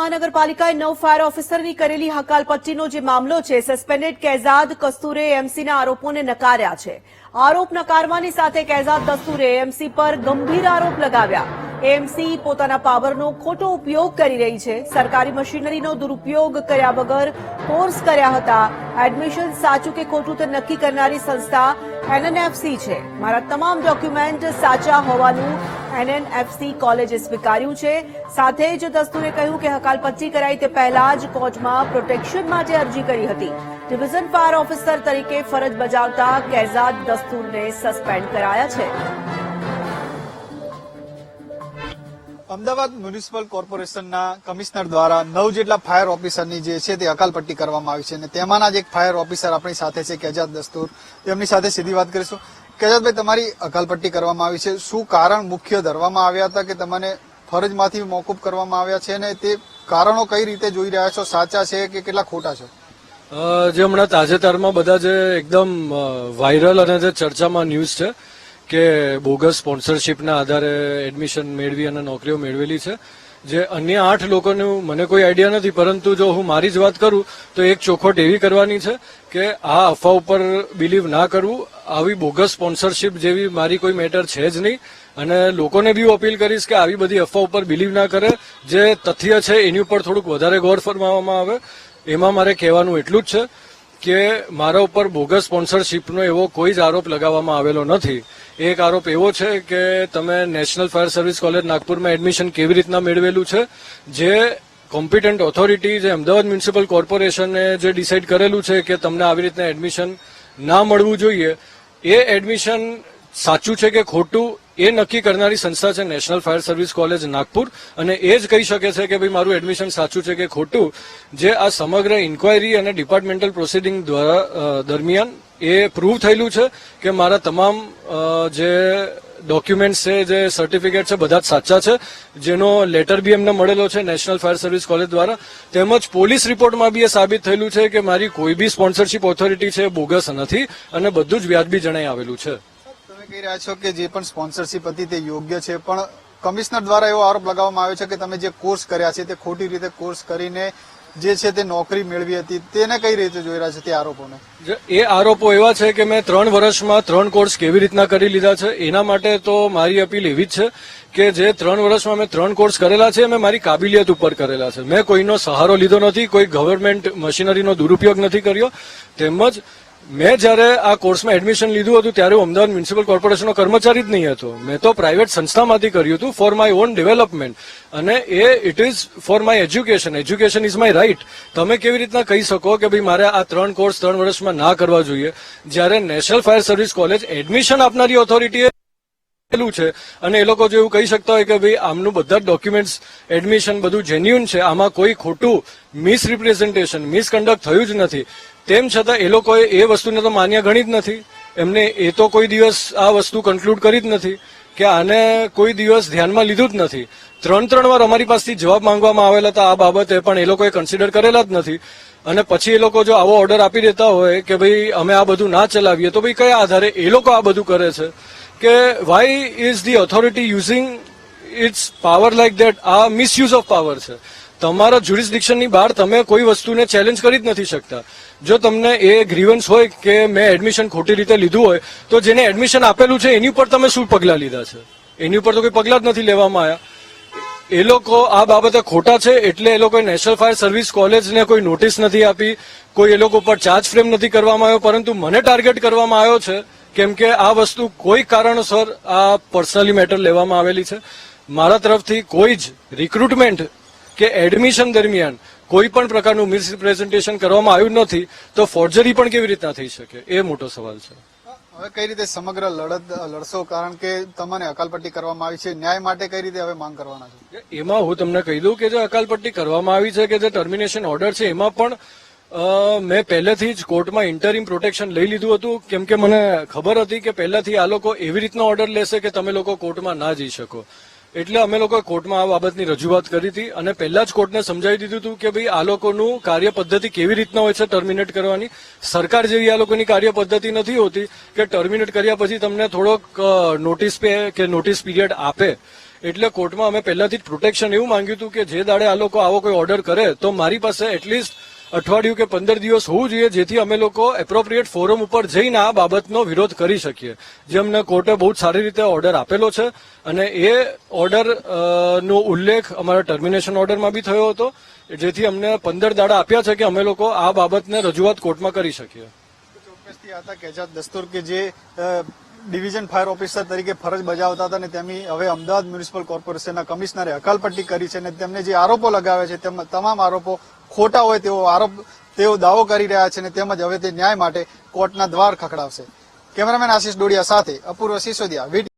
મહાનગરપાલિકાએ 9 ફાયર ઓફિસરની કરેલી હકાલપટ્ટીનો જે મામલો છે, સસ્પેન્ડેડ કેઝાદ કસ્તુરે એએમસીના આરોપોને નકાર્યા છે। આરોપ નકારવાની સાથે કેઝાદ દસ્તુરે એએમસી પર ગંભીર આરોપ લગાવ્યા। એએમસી પોતાના પાવરનો ખોટો ઉપયોગ કરી રહી છે, સરકારી મશીનરીનો દુરુપયોગ કર્યા વગર કોર્સ કર્યા હતા। એડમિશન સાચું કે ખોટું તે નક્કી કરનારી સંસ્થા એનએનએફસી છે। મારા તમામ ડોક્યુમેન્ટ સાચા હોવાનું એનએનએફસી કોલેજે સ્વીકાર્યું છે। સાથે જ દસ્તુરે કહ્યું કે હકાલપટ્ટી કરાઈ તે પહેલા જ કોર્ટમાં પ્રોટેક્શન માટે અરજી કરી હતી। ડિવિઝન ફાયર ઓફિસર તરીકે ફરજ બજાવતા કેઝાદ દસ્તુરને સસ્પેન્ડ કરાયા છે। અમદાવાદ મ્યુનિસિપલ કોર્પોરેશનના કમિશનર દ્વારા 9 જેટલા ફાયર ઓફિસરની જે છે તે હકાલપટ્ટી કરવામાં આવી છે અને તેમાંના જ એક ફાયર ઓફિસર આપણી સાથે છે કેઝાદ દસ્તુર। તેમની સાથે સીધી વાત કરીશું। કેઝાદભાઈ, તમારી હકાલપટ્ટી કરવામાં આવી છે, શું કારણ મુખ્ય ધરવામાં આવ્યા હતા કે તમને ફરજમાંથી મોકૂફ કરવામાં આવ્યા છે અને તે કારણો કઈ રીતે જોઈ રહ્યા છો, સાચા છે કે કેટલા ખોટા છે? જે હમણાં તાજેતરમાં બધા જે એકદમ વાયરલ અને જે ચર્ચામાં ન્યૂઝ છે કે બોગસ સ્પોન્સરશીપના આધારે એડમિશન મેળવી અને નોકરીઓ મેળવેલી છે, જે અન્ય 8 લોકોનું મને કોઈ આઈડિયા નથી, પરંતુ જો હું મારી જ વાત કરું તો એક ચોખવટ એવી કરવાની છે કે આ અફવા ઉપર બિલીવ ના કરવું। આવી બોગસ સ્પોન્સરશીપ જેવી મારી કોઈ મેટર છે જ નહીં અને લોકોને બી હું અપીલ કરીશ કે આવી બધી અફવા ઉપર બિલીવ ના કરે। જે તથ્ય છે એની ઉપર થોડુંક વધારે ગૌર ફરમાવવામાં આવે। એમાં મારે કહેવાનું એટલું જ છે કે મારા ઉપર બોગસ સ્પોન્સરશીપનો એવો કોઈ જ આરોપ લગાવવામાં આવેલો નથી। એક આરોપ એવો છે કે તમે નેશનલ ફાયર સર્વિસ કોલેજ નાગપુરમાં એડમિશન કેવી રીતના મેળવેલું છે, જે કોમ્પિટન્ટ ઓથોરિટી જે અમદાવાદ મ્યુનિસિપલ કોર્પોરેશને જે ડિસાઇડ કરેલું છે કે તમને આવી રીતના એડમિશન ના મળવું જોઈએ, એ એડમિશન સાચું છે કે ખોટું એ નક્કી કરનારી સંસ્થા છે national fire service college Nagpur અને એ જ કહી શકે છે કે ભાઈ મારું એડમિશન સાચું છે કે ખોટું। જે આ સમગ્ર ઇન્ક્વાયરી અને ડિપાર્ટમેન્ટલ પ્રોસિડિંગ દ્વારા દરમિયાન એ પ્રૂવ થયેલું છે કે મારા તમામ જે ડોક્યુમેન્ટ્સ છે, જે સર્ટિફિકેટ છે, બધા જ સાચા છે, જેનો લેટર બી એમને મળેલો છે નેશનલ ફાયર સર્વિસ કોલેજ દ્વારા। તેમજ પોલીસ રિપોર્ટમાં બી એ સાબિત થયેલું છે કે મારી કોઈ બી સ્પોન્સરશીપ ઓથોરિટી છે બોગસ નથી અને બધું જ વ્યાજબી જણાઈ આવેલું છે। તમે કહી રહ્યા છો કે જે પણ સ્પોન્સરશીપ હતી તે યોગ્ય છે, પણ કમિશનર દ્વારા એવો આરોપ લગાવવામાં આવ્યો છે કે તમે જે કોર્સ કર્યા છે તે ખોટી રીતે કોર્સ કરીને જે છે તે નોકરી મેળવી હતી, તેને કઈ રીતે જોઈ રહ્યા છે તે આરોપોને? એ આરોપો એવા છે કે મેં 3 વર્ષમાં 3 કોર્સ કેવી રીતના કરી લીધા છે, એના માટે તો મારી અપીલ એવી જ છે કે જે 3 વર્ષમાં મેં 3 કોર્સ કરેલા છે મેં મારી કાબિલિયત ઉપર કરેલા છે। મેં કોઈનો સહારો લીધો નથી, કોઈ ગવર્મેન્ટ મશીનરીનો દુરુપયોગ નથી કર્યો। તેમજ મેં જયારે આ કોર્સમાં એડમિશન લીધું હતું ત્યારે હું અમદાવાદ મ્યુનિસિપલ કોર્પોરેશનનો કર્મચારી જ નહીં હતો, મેં તો પ્રાઇવેટ સંસ્થામાંથી કર્યું હતું ફોર માય ઓન ડેવલપમેન્ટ અને એ it is for my education. Education is my right. તમે કેવી રીતના કહી શકો કે ભાઈ મારે આ 3 કોર્સ 3 વર્ષમાં ના કરવા જોઈએ, જ્યારે national fire service college admission આપનારી ઓથોરિટીએ છે અને એ લોકો જો એવું કહી શકતા હોય કે ભાઈ આમનું બધા જ ડોક્યુમેન્ટ્સ એડમિશન બધું જેન્યુઅન છે, આમાં કોઈ ખોટું મિસરિપ્રેઝન્ટેશન મિસકન્ડક્ટ થયું જ નથી, તેમ છતાં એ લોકોએ એ વસ્તુને તો માન્ય ગણી જ નથી। એમને એ તો કોઈ દિવસ આ વસ્તુ કન્ક્લુડ કરી જ નથી કે આને કોઈ દિવસ ધ્યાનમાં લીધું જ નથી। 3 વાર અમારી પાસેથી જવાબ માંગવામાં આવેલા હતા આ બાબતે, પણ એ લોકોએ કન્સિડર કરેલા જ નથી। અને પછી એ લોકો જો આવો ઓર્ડર આપી દેતા હોય કે ભાઈ અમે આ બધું ના ચલાવીએ, તો ભાઈ કયા આધારે એ લોકો આ બધું કરે છે કે why is the authority using its power like that? આ મિસયુઝ ઓફ પાવર છે। તમારા જ્યુરિસ્ડિક્શનની બહાર તમે કોઈ વસ્તુને ચેલેન્જ કરી જ નથી શકતા। જો તમને એ ગ્રીવન્સ હોય કે મેં એડમિશન ખોટી રીતે લીધું હોય, તો જેને એડમિશન આપેલું છે એની ઉપર તમે શું પગલાં લીધા છે? એની ઉપર તો કોઈ પગલાં જ નથી લેવામાં આવ્યા। એ લોકો આ બાબતે ખોટા છે એટલે એ લોકોએ નેશનલ ફાયર સર્વિસ કોલેજને કોઈ નોટિસ નથી આપી, કોઈ એ લોકો ઉપર ચાર્જ ફ્રેમ નથી કરવામાં આવ્યો, પરંતુ મને ટાર્ગેટ કરવામાં આવ્યો છે કેમ કે આ વસ્તુ કોઈ કારણોસર આ પર્સનલી મેટર લેવામાં આવેલી છે। મારા તરફથી કોઈ જ રિક્રુટમેન્ટ કે એડમિશન દરમિયાન કોઈ પણ પ્રકારનું મિસરિપ્રેઝન્ટેશન કરવામાં આવ્યું નથી, તો ફોર્જરી પણ કેવી રીતના થઈ શકે એ મોટો સવાલ છે। હવે કઈ રીતે સમગ્ર લડત લડશો, કારણ કે તમને હકાલપટ્ટી કરવામાં આવી છે, ન્યાય માટે કઈ રીતે હવે માંગ કરવાના છે? એમાં હું તમને કહી દઉં કે જે હકાલપટ્ટી કરવામાં આવી છે કે જે ટર્મિનેશન ઓર્ડર છે, એમાં પણ મેં પહેલેથી જ કોર્ટમાં ઇન્ટરિમ પ્રોટેક્શન લઈ લીધું હતું, કેમ કે મને ખબર હતી કે પહેલાથી આ લોકો એવી રીતના ઓર્ડર લેશે કે તમે લોકો કોર્ટમાં ના જઈ શકો। એટલે અમે લોકોએ કોર્ટમાં આ બાબતની રજૂઆત કરી હતી અને પહેલા જ કોર્ટને સમજાવી દીધું હતું કે ભાઈ આ લોકોનું કાર્ય પદ્ધતિ કેવી રીતના હોય છે ટર્મિનેટ કરવાની। સરકાર જેવી આ લોકોની કાર્ય પદ્ધતિ નથી હોતી કે ટર્મિનેટ કર્યા પછી તમને થોડોક નોટિસ કે નોટિસ પીરિયડ આપે। એટલે કોર્ટમાં અમે પહેલાથી જ પ્રોટેક્શન એવું માંગ્યું હતું કે જે દાડે આ લોકો આવો કોઈ ઓર્ડર કરે તો મારી પાસે એટલીસ્ટ અઠવાડિયું કે 15 દિવસ હોવું જોઈએ, જેથી અમે લોકો એપ્રોપ્રિએટ ફોરમ ઉપર જઈને આ બાબતનો વિરોધ કરી શકીએ. જે અમને કોર્ટે બહુ જ સારી રીતે ઓર્ડર આપેલો છે અને એ ઓર્ડર નો ઉલ્લેખ અમારા ટર્મિનેશન ઓર્ડરમાં બી થયો હતો, જેથી અમને 15 દાડા આપ્યા છે કે અમે લોકો આ બાબતને રજૂઆત કોર્ટમાં કરી શકીએ. ચોક્કસથી હતા કેજાદ દસ્તુર કે જે ડિવિઝન ફાયર ઓફિસર તરીકે ફરજ બજાવતા હતા અને તેમની હવે અમદાવાદ મ્યુનિસિપલ કોર્પોરેશનના કમિશનરે હકાલપટ્ટી કરી છે અને તેમને જે આરોપો લગાવે છે તેમ તમામ આરોપો ખોટા હોય તેવો દાવો કરી રહ્યા છે અને તેમજ હવે તે ન્યાય માટે કોર્ટના દ્વાર ખખડાવશે. કેમેરામેન આશિષ ડોડિયા સાથે અપૂર્વ સિસોદિયા.